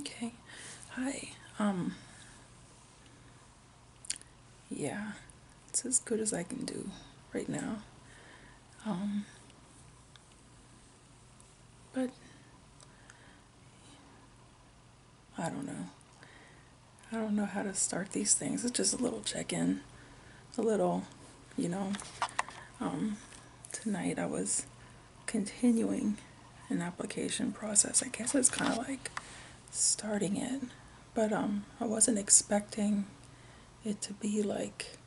Okay. Hi. Yeah, it's as good as I can do right now. Um, but I don't know. I don't know how to start these things. It's just a little check-in, a little, you know. Um, Tonight I was continuing an application process. I guess it's kind of like starting it, but I wasn't expecting it to be like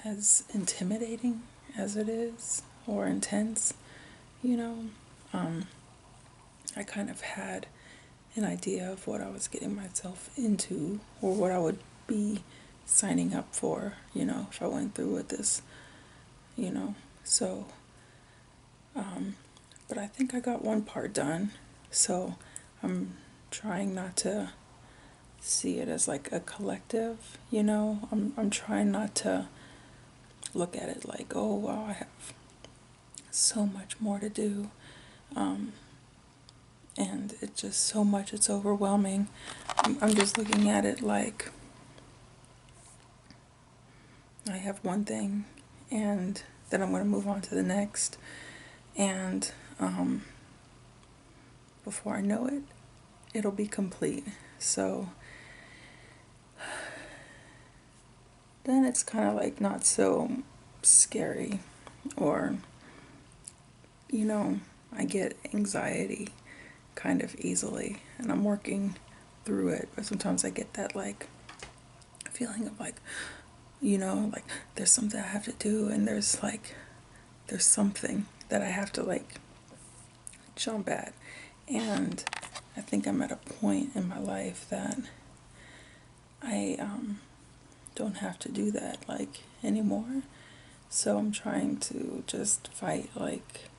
as intimidating as it is or intense, you know. Um, I kind of had an idea of what I was getting myself into or what I would be signing up for, if I went through with this, you know. So, but I think I got one part done. So I'm trying not to see it as like a collective, you know. I'm trying not to look at it like, oh, wow, I have so much more to do. Um, and it's just so much, it's overwhelming. I'm just looking at it like I have one thing and then I'm going to move on to the next. And before I know it, it'll be complete. So then it's kind of like not so scary, or, you know, I get anxiety kind of easily and I'm working through it. But sometimes I get that like feeling of like, like there's something I have to do, and there's something that I have to like jump at. And I think I'm at a point in my life that I don't have to do that like anymore. So I'm trying to just fight like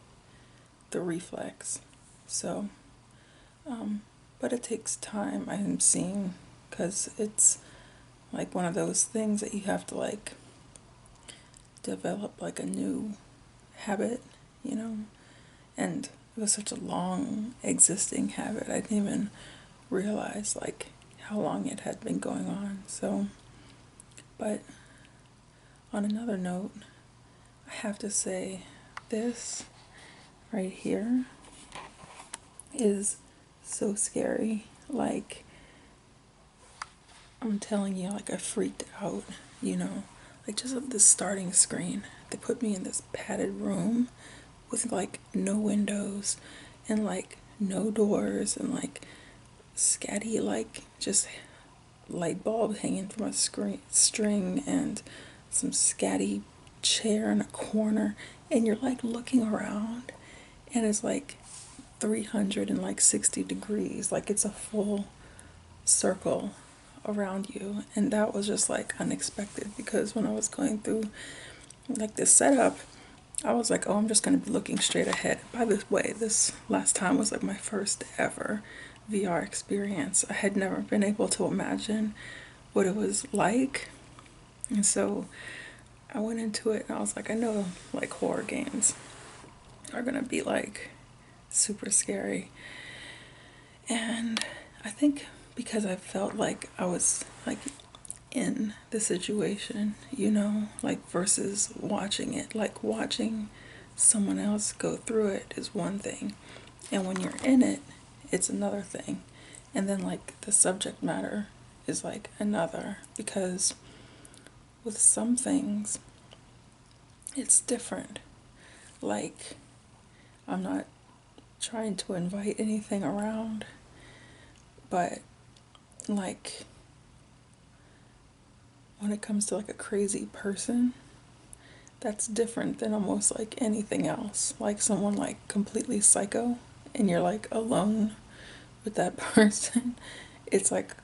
the reflex. So, but it takes time, I'm seeing, because it's like one of those things that you have to like develop like a new habit, you know? And it was such a long existing habit. I didn't even realize like how long it had been going on. So, but on another note, I have to say this right here is so scary. Like, I'm telling you, like, I freaked out, you know, like just at the starting screen. They put me in this padded room with like no windows and like no doors and like scatty, like just light bulb hanging from a string and some scatty chair in a corner. And you're like looking around and it's like 360 degrees, like it's a full circle around you. And that was just like unexpected, because when I was going through like this setup, I was like, oh, I'm just going to be looking straight ahead. By the way, this last time was like my first ever VR experience. I had never been able to imagine what it was like. And so I went into it and I was like, I know like horror games are going to be like super scary. And I think because I felt like I was like in the situation, like versus watching it, like watching someone else go through it is one thing. And when you're in it, it's another thing. And then like the subject matter is like another, because with some things, it's different. Like, I'm not trying to invite anything around, but like when it comes to like a crazy person, that's different than almost like anything else. Like someone like completely psycho and you're like alone with that person. It's like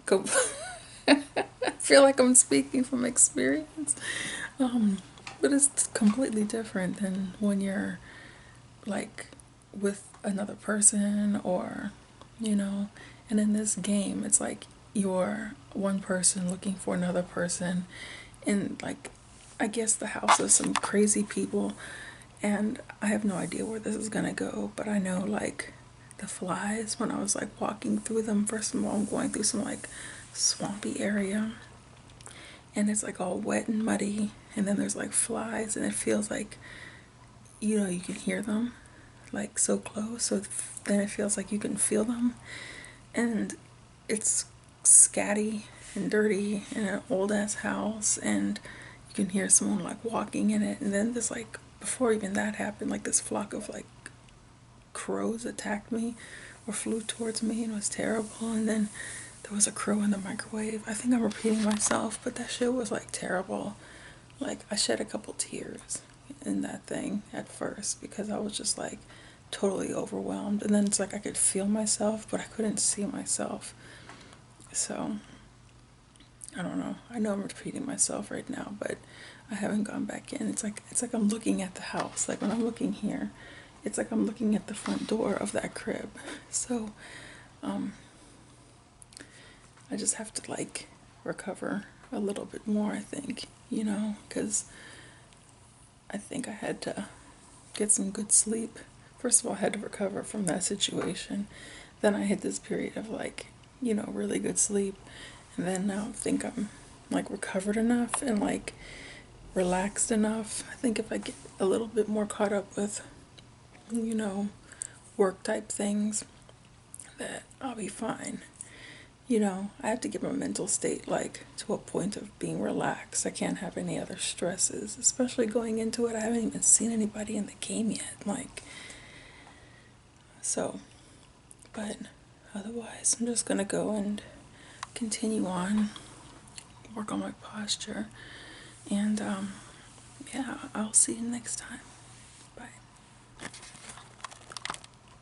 I feel like I'm speaking from experience. Um, but it's completely different than when you're like with another person, or, you know, and in this game, it's like you're one person looking for another person in like, I guess, the house of some crazy people. And I have no idea where this is gonna go, but I know like the flies when I was like walking through them. First of all, I'm going through some like swampy area, and it's like all wet and muddy, and then there's like flies, and it feels like, you know, you can hear them like so close, so then it feels like you can feel them. And it's scatty and dirty in an old ass house, and you can hear someone like walking in it. And then this, like, before even that happened, like this flock of like crows attacked me or flew towards me, and it was terrible. And then there was a crow in the microwave. I think I'm repeating myself, but that shit was like terrible. Like, I shed a couple tears in that thing at first because I was just like totally overwhelmed. And then it's like I could feel myself, but I couldn't see myself. So, I don't know. I know I'm repeating myself right now, but I haven't gone back in. It's like I'm looking at the house. Like when I'm looking here, it's like I'm looking at the front door of that crib. So, I just have to like recover a little bit more, I think, you know, because I think I had to get some good sleep. First of all, I had to recover from that situation. Then I hit this period of like, you know, really good sleep. And then now I think I'm like recovered enough and like relaxed enough. I think if I get a little bit more caught up with, you know, work type things, that I'll be fine. You know, I have to get my mental state like to a point of being relaxed. I can't have any other stresses, especially going into it. I haven't even seen anybody in the game yet. Like, so, but otherwise, I'm just gonna go and continue on, work on my posture, and yeah, I'll see you next time. Bye.